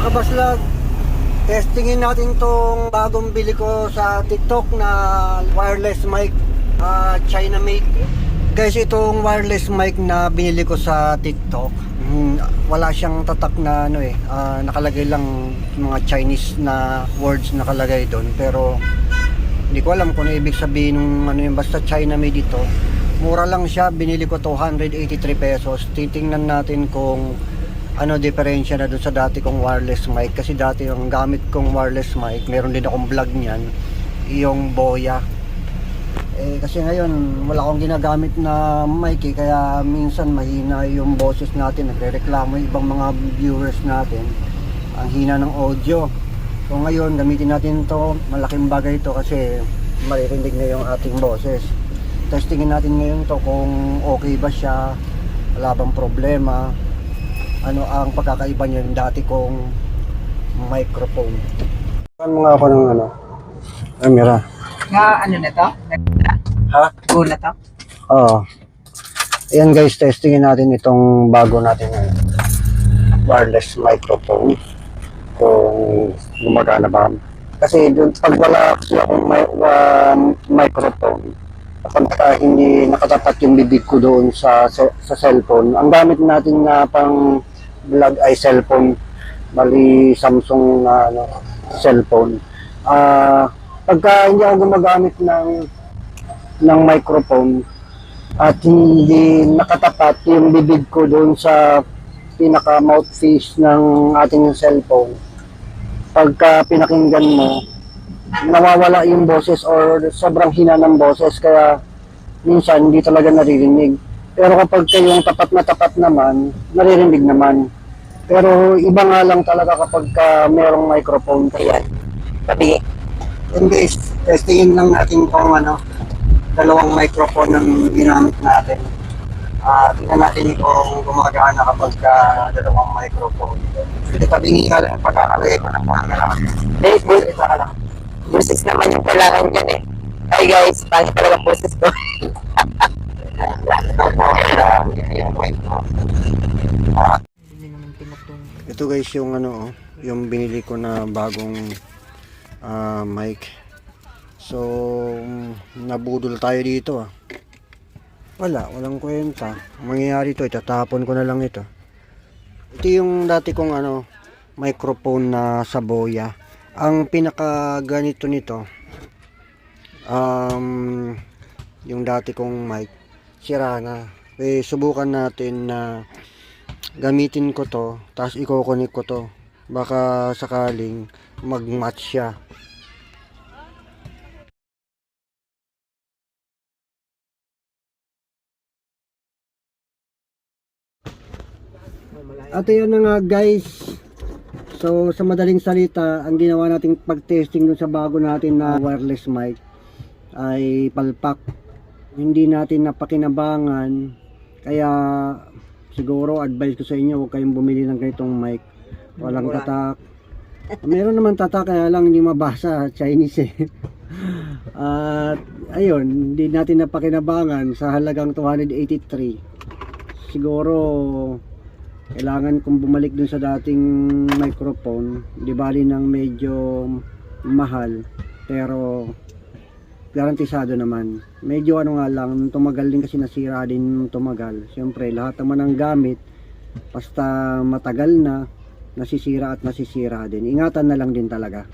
kabaslag, testingin natin tong bagong bili ko sa TikTok na wireless mic, China made. Guys, itong wireless mic na binili ko sa TikTok, wala siyang tatak na nakalagay lang mga Chinese na words nakalagay doon, pero hindi ko alam kung ano ibig sabihin ng yung basta China made ito. Mura lang siya, binili ko 283 pesos. Titingnan natin kung ano diferensya na doon sa dati kong wireless mic, kasi dati yung gamit kong wireless mic, meron din akong vlog niyan, yung Boya. Kasi ngayon wala akong ginagamit na mic kaya minsan mahina yung boses natin, nagrereklamo yung ibang mga viewers natin, ang hina ng audio. So ngayon gamitin natin to, malaking bagay to kasi maririnig na yung ating boses. Testingin natin ngayon to kung okay ba siya, wala bang problema, ano ang pagkakaiba niya yung dati kong microphone. Ano nga ako ng camera? Ano na to? Ha? Go na to? Oo. Ayan guys, testingin natin itong bago natin wireless microphone. Kung gumagana ba. Kasi dun, pag wala kasi akong microphone, kapag hindi nakatapat yung bibig ko doon sa cellphone, ang gamit natin na pang vlog ay cellphone, bali Samsung na cellphone. Pagka hindi ako gumagamit ng microphone at hindi nakatapat yung bibig ko doon sa pinaka mouthpiece ng ating cellphone, pagka pinakinggan mo, nawawala yung boses or sobrang hina ng boses, kaya minsan hindi talaga naririnig. Pero kapag kayong tapat naman, naririnig naman. Pero iba nga lang talaga kapag merong microphone. Kaya sabi, and guys, testingin lang natin kung dalawang microphone ang ginamit natin. Tingnan natin kung gumagana kapag dalawang microphone. Kasi tabingi ka lang pagkakalagay ko ng mga kailangan. Ito ka lang. Boses naman yung kailangan dyan eh. Hi guys, pangit talaga boses ko. Ito guys yung yung binili ko na bagong mic. So nabudol tayo dito walang kwenta. Mangyayari ito, itatapon ko na lang ito. Ito yung dati kong microphone na sa Boya. Ang pinaka ganito nito, yung dati kong mic sira na. Subukan natin na gamitin ko to, tapos i-connect ko to, baka sakaling mag-match siya. At ayan na nga guys, so sa madaling salita, ang ginawa nating pag-testing dun sa bago natin na wireless mic ay palpak. Hindi natin napakinabangan, kaya siguro advice ko sa inyo, huwag kayong bumili ng ganitong mic. Walang tatak. Meron naman tatak, kaya lang hindi mabasa, Chinese At ayun, hindi natin napakinabangan sa halagang 283. Siguro kailangan kong bumalik dun sa dating microphone, di bali ng medyo mahal, pero garantisado naman. Medyo nga lang, tumagal din kasi nasira din tumagal. Siyempre lahat naman ng gamit basta matagal na nasisira at nasisira din. Ingatan na lang din talaga.